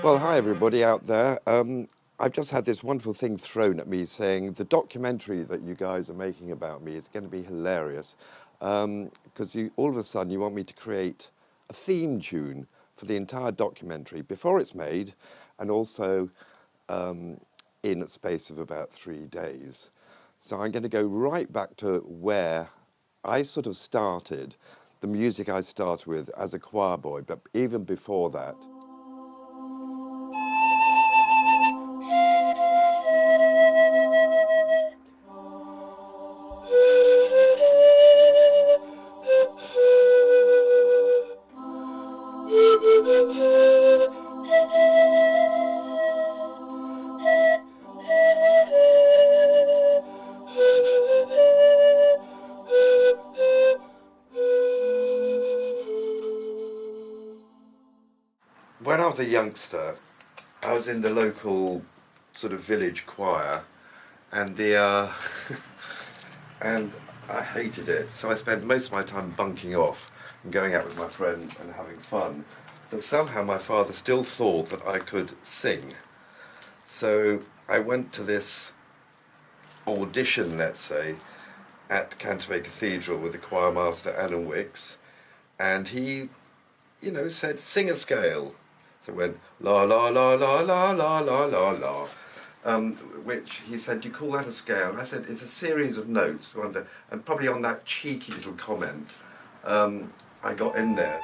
Well, hi everybody out there. I've just had this wonderful thing thrown at me saying the documentary that you guys are making about me is going to be hilarious because all of a sudden you want me to create a theme tune for the entire documentary before it's made and also in a space of about 3 days. So I'm going to go right back to where I sort of started, the music I started with as a choir boy, but even before that. When I was a youngster, I was in the local sort of village choir, and and I hated it. So I spent most of my time bunking off and going out with my friends and having fun. But somehow my father still thought that I could sing. So I went to this audition, let's say, at Canterbury Cathedral with the choir master Alan Wicks, and he, said sing a scale. So it went la la la la la la la la la, which he said, "Do you call that a scale?" And I said, "It's a series of notes." And probably on that cheeky little comment, I got in there.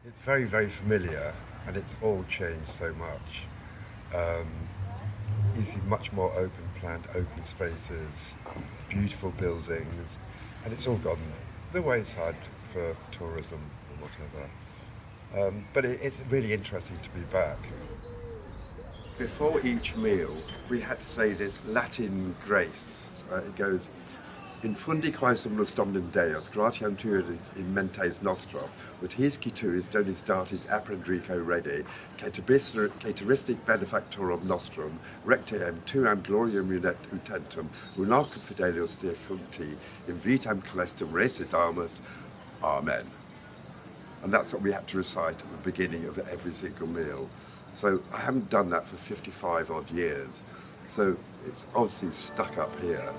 It's very, very familiar, and it's all changed so much. You see much more open planned, open spaces, beautiful buildings, and it's all gone the wayside for tourism or whatever. But it's really interesting to be back. Before each meal, we had to say this Latin grace. It goes, "In fundi quae summus Dominum Deus, gratiam tuis in mentes nostrum, ut hisci tuis donis datis apprendrico rede, caeteristic benefactorum nostrum, recteam tuam gloriam utentum, unarcum fidelius defuncti, in vitam celestum residamus. Amen." And that's what we had to recite at the beginning of every single meal. So I haven't done that for 55 odd years. So it's obviously stuck up here.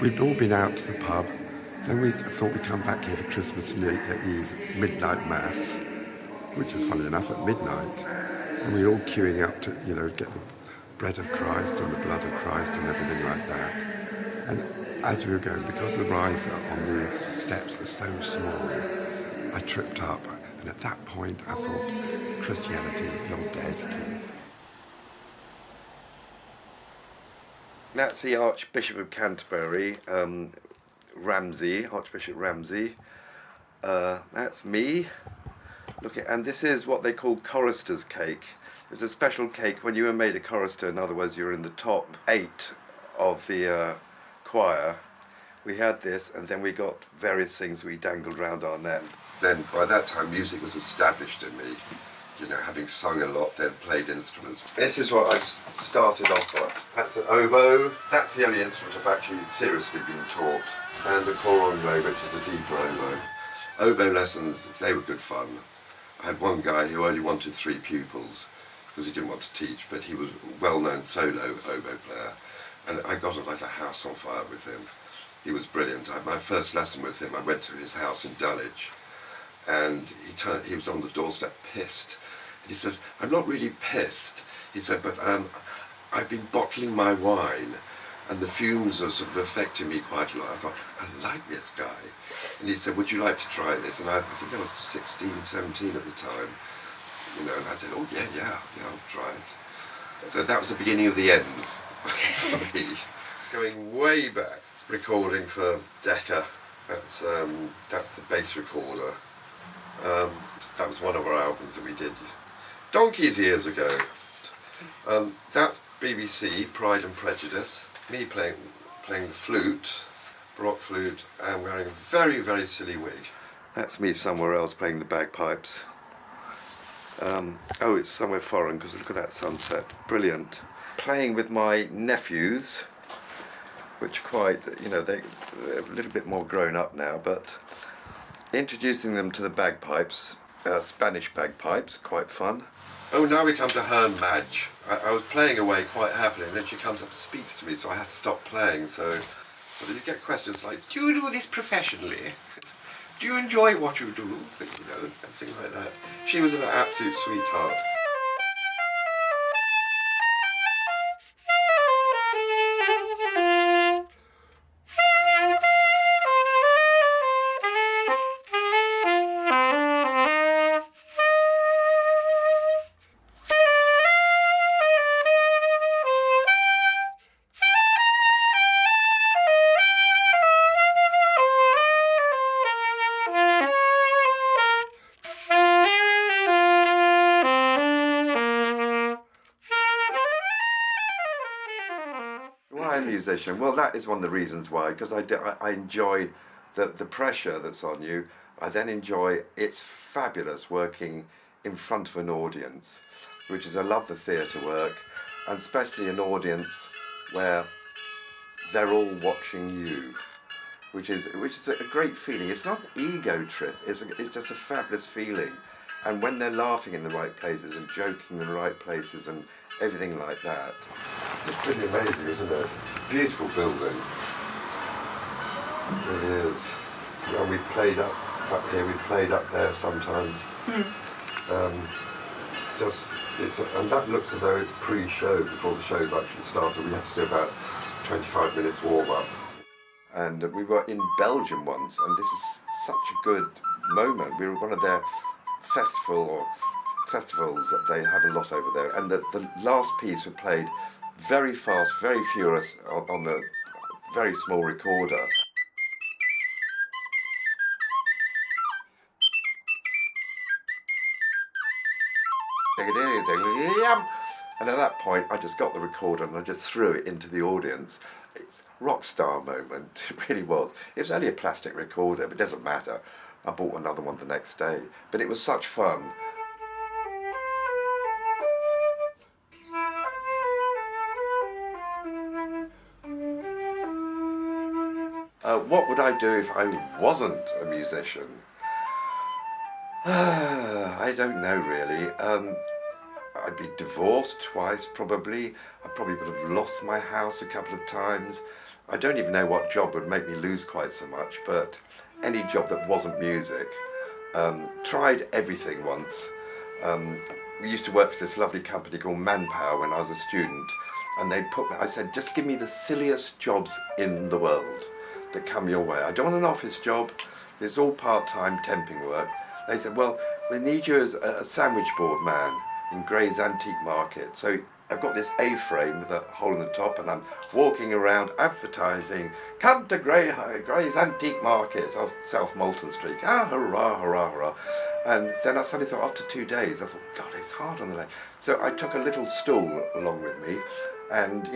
We'd all been out to the pub, then we thought we'd come back here for Christmas Eve midnight mass, which is funny enough at midnight, and we were all queuing up to, get the bread of Christ and the blood of Christ and everything like that. And as we were going, because the riser on the steps is so small, I tripped up, and at that point I thought, Christianity, you're dead. That's the Archbishop of Canterbury, Archbishop Ramsay. That's me. Look at, and this is what they call chorister's cake. It's a special cake when you were made a chorister. In other words, you were in the top 8 of the choir. We had this, and then we got various things we dangled around our neck. Then by that time, music was established in me. You know, having sung a lot, then played instruments. This is what I started off with. That's an oboe. That's the only instrument I've actually seriously been taught. And a coronglo, which is a deeper oboe. Oboe lessons, they were good fun. I had one guy who only wanted 3 pupils because he didn't want to teach, but he was a well-known solo oboe player. And I got it like a house on fire with him. He was brilliant. I had my first lesson with him. I went to his house in Dulwich, and he was on the doorstep pissed. And he says, "I'm not really pissed." He said, "But I've been bottling my wine, and the fumes are sort of affecting me quite a lot." I thought, I like this guy. And he said, "Would you like to try this?" And I think I was 16, 17 at the time. You know, and I said, "Oh, yeah, I'll try it." So that was the beginning of the end for me. Going way back, recording for Decca. That's the bass recorder. That was one of our albums that we did donkey's years ago. That's BBC, Pride and Prejudice. Me playing the flute, baroque flute, and wearing a very, very silly wig. That's me somewhere else playing the bagpipes. Oh, it's somewhere foreign, because look at that sunset. Brilliant. Playing with my nephews, which are quite, you know, they're a little bit more grown up now, but introducing them to the bagpipes, Spanish bagpipes, quite fun. Oh, now we come to Herne Madge. I was playing away quite happily, and then she comes up and speaks to me, so I had to stop playing. So you get questions like, "Do you do this professionally? Do you enjoy what you do?" You know, and things like that. She was an absolute sweetheart. Why a musician? Well, that is one of the reasons why, because I enjoy the pressure that's on you. I then enjoy, it's fabulous working in front of an audience, which is, I love the theatre work, and especially an audience where they're all watching you, which is a great feeling. It's not an ego trip, it's just a fabulous feeling. And when they're laughing in the right places and joking in the right places and everything like that. It's pretty amazing, isn't it? Beautiful building. It really is. And we played up here, we played up there sometimes. And that looks as though it's pre-show before the show's actually started. We have to do about 25 minutes warm-up. And we were in Belgium once, and this is such a good moment. We were one of their festivals that they have a lot over there, and the last piece we played very fast, very furious on the very small recorder. And at that point I just got the recorder and I just threw it into the audience. It's a rock star moment, it really was. It was only a plastic recorder, but it doesn't matter. I bought another one the next day, but it was such fun. What would I do if I wasn't a musician? I don't know really. I'd be divorced twice probably. I probably would have lost my house a couple of times. I don't even know what job would make me lose quite so much, but any job that wasn't music. Tried everything once. We used to work for this lovely company called Manpower when I was a student, and I said, just give me the silliest jobs in the world that come your way. I don't want an office job. It's all part-time temping work. They said, well, we need you as a sandwich board man in Gray's Antique Market. So I've got this A-frame with a hole in the top, and I'm walking around advertising, come to Gray's Antique Market off South Molton Street. Ah, hurrah, hurrah, hurrah. And then I suddenly thought, after 2 days, I thought, God, it's hard on the leg. So I took a little stool along with me and,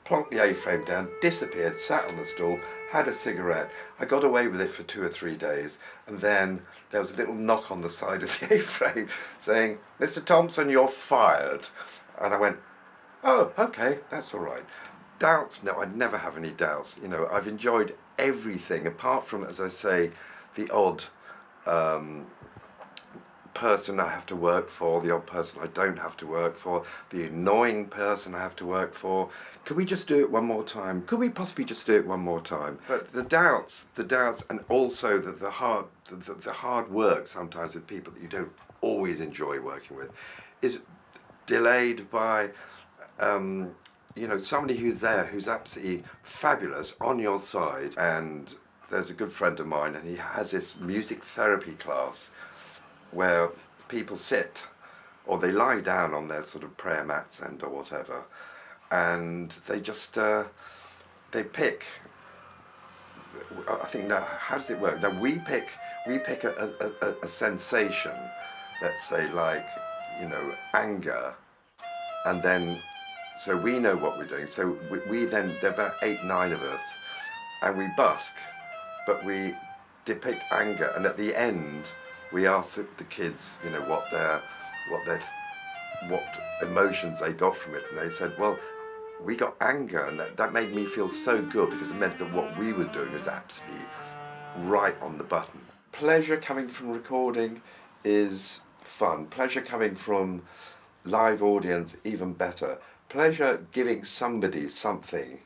plonked the A-frame down, disappeared, sat on the stool, had a cigarette. I got away with it for 2 or 3 days, and then there was a little knock on the side of the A-frame saying, Mr. Thompson, you're fired. And I went, oh, okay, that's all right. Doubts? No, I never have any doubts. I've enjoyed everything, apart from, as I say, the odd person I have to work for, the odd person I don't have to work for, the annoying person I have to work for. Could we just do it one more time? Could we possibly just do it one more time? But the doubts, and also the hard work sometimes with people that you don't always enjoy working with, is delayed by somebody who's there, who's absolutely fabulous, on your side. And there's a good friend of mine, and he has this music therapy class where people sit or they lie down on their sort of prayer mats or whatever, and they just they pick. I think now, how does it work? Now we pick a sensation, let's say, like anger, and then so we know what we're doing. So we then, there are about 8, 9 of us, and we busk, but we depict anger, and at the end we ask the kids, what emotions they got from it, and they said, well, we got anger, and that made me feel so good, because it meant that what we were doing was absolutely right on the button. Pleasure coming from recording is fun. Pleasure coming from live audience, even better. Pleasure giving somebody something,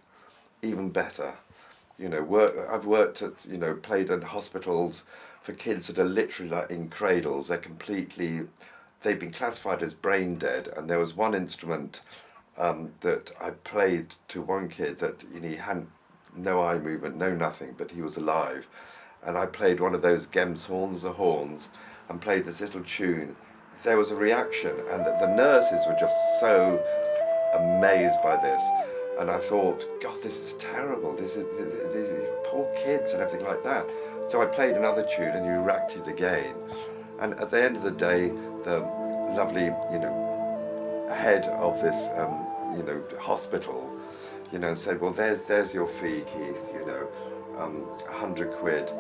even better. I've worked at, played in hospitals for kids that are literally like in cradles. They've been classified as brain dead, and there was one instrument that I played to one kid that he hadn't no eye movement, no nothing, but he was alive. And I played one of those Gems horns, and played this little tune. There was a reaction, and the nurses were just so amazed by this. And I thought, God, this is terrible. These poor kids and everything like that. So I played another tune, and you racked it again. And at the end of the day, the lovely, head of this, hospital, said, well, there's your fee, Keith, 100 quid.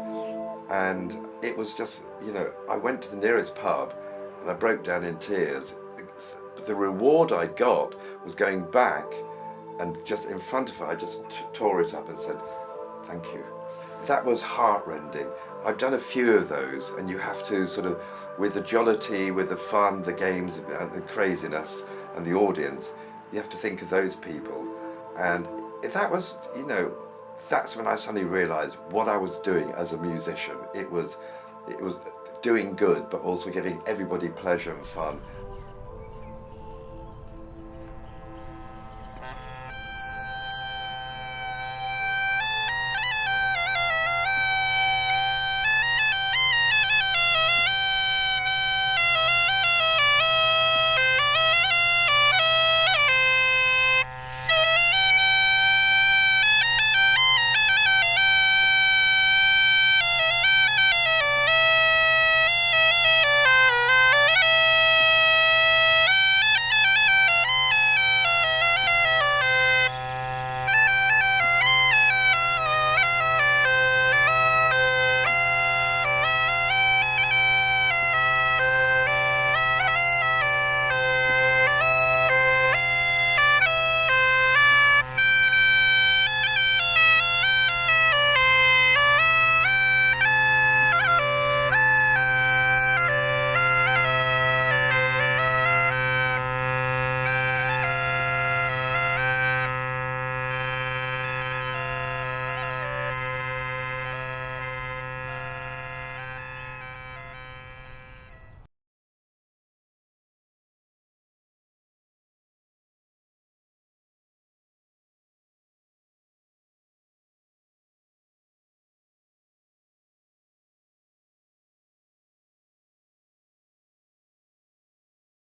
And it was just, I went to the nearest pub, and I broke down in tears. The reward I got was going back, and just in front of her, I just tore it up and said, thank you. That was heartrending. I've done a few of those, and you have to sort of, with the jollity, with the fun, the games, and the craziness, and the audience, you have to think of those people. And that was, that's when I suddenly realised what I was doing as a musician. It was doing good, but also giving everybody pleasure and fun,